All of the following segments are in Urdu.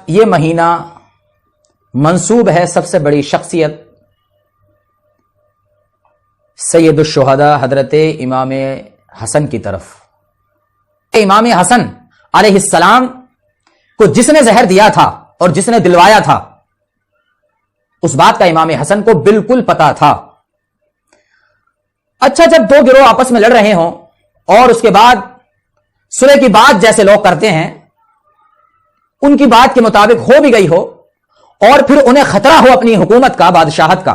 یہ مہینہ منسوب ہے سب سے بڑی شخصیت سید الشہداء حضرت امام حسن کی طرف. امام حسن علیہ السلام کو جس نے زہر دیا تھا اور جس نے دلوایا تھا اس بات کا امام حسن کو بالکل پتا تھا. اچھا، جب دو گروہ آپس میں لڑ رہے ہوں اور اس کے بعد صلح کی بات جیسے لوگ کرتے ہیں ان کی بات کے مطابق ہو بھی گئی ہو اور پھر انہیں خطرہ ہو اپنی حکومت کا، بادشاہت کا،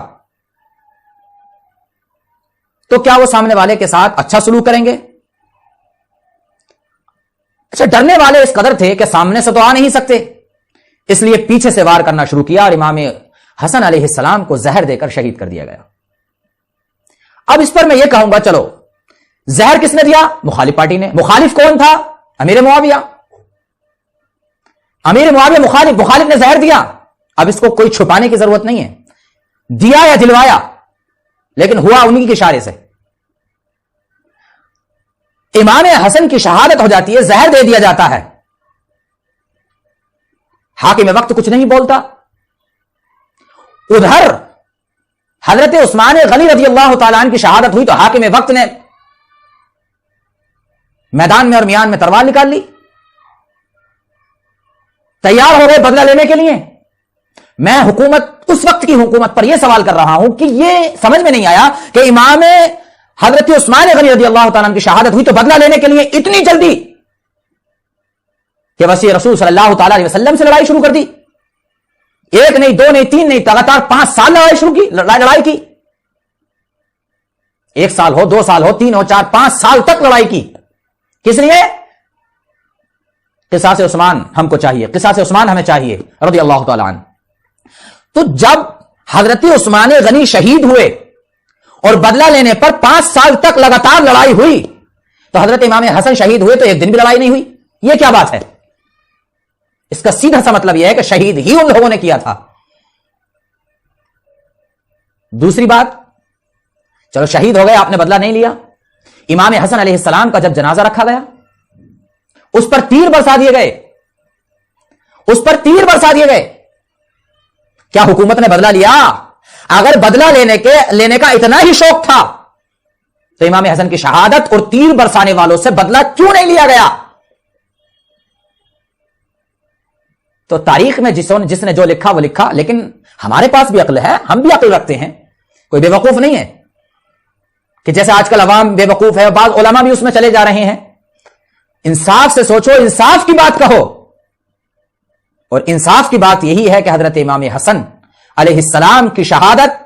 تو کیا وہ سامنے والے کے ساتھ اچھا سلوک کریں گے؟ اچھا، ڈرنے والے اس قدر تھے کہ سامنے سے تو آ نہیں سکتے، اس لیے پیچھے سے وار کرنا شروع کیا اور امام حسن علیہ السلام کو زہر دے کر شہید کر دیا گیا. اب اس پر میں یہ کہوں گا، چلو زہر کس نے دیا؟ مخالف پارٹی نے. مخالف کون تھا؟ امیر معاویہ. امیر معاویہ مخالف نے زہر دیا. اب اس کو کوئی چھپانے کی ضرورت نہیں ہے، دیا یا دلوایا، لیکن ہوا انہی کے اشارے سے. امام حسن کی شہادت ہو جاتی ہے، زہر دے دیا جاتا ہے، حاکم وقت کچھ نہیں بولتا. ادھر حضرت عثمان غنی رضی اللہ تعالیٰ عنہ کی شہادت ہوئی تو حاکم وقت نے میدان میں اور میان میں تلوار نکال لی، تیار ہو گئے بدلہ لینے کے لیے. میں حکومت، اس وقت کی حکومت پر یہ سوال کر رہا ہوں کہ یہ سمجھ میں نہیں آیا کہ امام حضرت عثمان غنی رضی اللہ تعالیٰ عنہ کی شہادت ہوئی تو بدلہ لینے کے لیے اتنی جلدی کہ وسیع رسول صلی اللہ تعالی علیہ وسلم سے لڑائی شروع کر دی. ایک نہیں، دو نہیں، تین نہیں، لگاتار 5 سال لڑائی کی. 1 سال ہو، 2 سال ہو، 3 ہو، 4، 5 سال تک لڑائی کی. کس لیے؟ قصاص عثمان ہم کو چاہیے، قصاص عثمان ہمیں چاہیے رضی اللہ تعالی عنہ. تو جب حضرت عثمان غنی شہید ہوئے اور بدلہ لینے پر 5 سال تک لگاتار لڑائی ہوئی تو حضرت امام حسن شہید ہوئے تو ایک دن بھی لڑائی نہیں ہوئی. یہ کیا بات ہے؟ اس کا سیدھا سا مطلب یہ ہے کہ شہید ہی ان لوگوں نے کیا تھا. دوسری بات، چلو شہید ہو گئے، آپ نے بدلہ نہیں لیا. امام حسن علیہ السلام کا جب جنازہ رکھا گیا اس پر تیر برسا دیے گئے. کیا حکومت نے بدلہ لیا؟ اگر بدلہ لینے کا اتنا ہی شوق تھا تو امام حسن کی شہادت اور تیر برسانے والوں سے بدلہ کیوں نہیں لیا گیا؟ تو تاریخ میں جس نے جو لکھا وہ لکھا، لیکن ہمارے پاس بھی عقل ہے، ہم بھی عقل رکھتے ہیں، کوئی بے وقوف نہیں ہے کہ جیسے آج کل عوام بے وقوف ہے، بعض علماء بھی اس میں چلے جا رہے ہیں. انصاف سے سوچو، انصاف کی بات کہو. اور انصاف کی بات یہی ہے کہ حضرت امام حسن علیہ السلام کی شہادت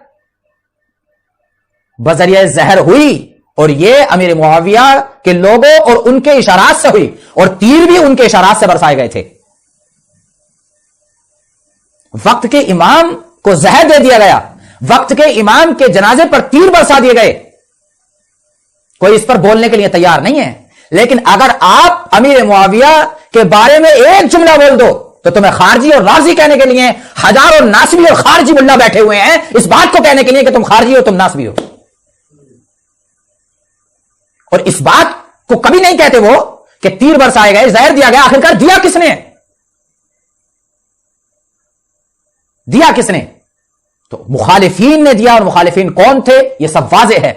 بذریعہ زہر ہوئی اور یہ امیر معاویہ کے لوگوں اور ان کے اشارات سے ہوئی، اور تیر بھی ان کے اشارات سے برسائے گئے تھے. وقت کے امام کو زہر دے دیا گیا، وقت کے امام کے جنازے پر تیر برسا دیے گئے. کوئی اس پر بولنے کے لیے تیار نہیں ہے. لیکن اگر آپ امیر معاویہ کے بارے میں ایک جملہ بول دو تو تمہیں خارجی اور رازی کہنے کے لیے ہزاروں ناسبی اور خارجی ملا بیٹھے ہوئے ہیں اس بات کو کہنے کے لیے کہ تم خارجی ہو، تم ناسبی ہو. اور اس بات کو کبھی نہیں کہتے وہ کہ تیر برسائے گئے، زہر دیا گیا. آخرکار دیا کس نے؟ دیا کس نے؟ تو مخالفین نے دیا. اور مخالفین کون تھے یہ سب واضح ہے.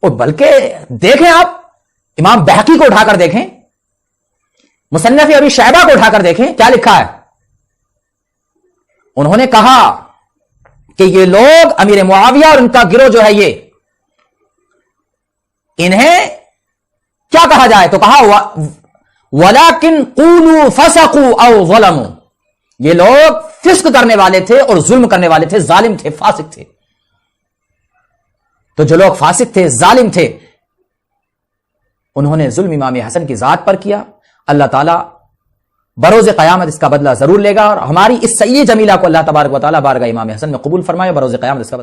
اور بلکہ دیکھیں آپ امام بہقی کو اٹھا کر دیکھیں، مصنف ابی شیبہ کو اٹھا کر دیکھیں، کیا لکھا ہے. انہوں نے کہا کہ یہ لوگ امیر معاویہ اور ان کا گروہ جو ہے یہ، انہیں کیا کہا جائے تو کہا وَلَكِنْ قُولُوا فَسَقُوا أَوْ ظَلَمُوا. یہ لوگ فسق کرنے والے تھے اور ظلم کرنے والے تھے، ظالم تھے، فاسق تھے. تو جو لوگ فاسق تھے، ظالم تھے، انہوں نے ظلم امام حسن کی ذات پر کیا. اللہ تعالیٰ بروز قیامت اس کا بدلہ ضرور لے گا، اور ہماری اس سعی جمیلہ کو اللہ تبارک و تعالیٰ بارگاہ امام حسن میں قبول فرمائے. بروز قیامت اس کا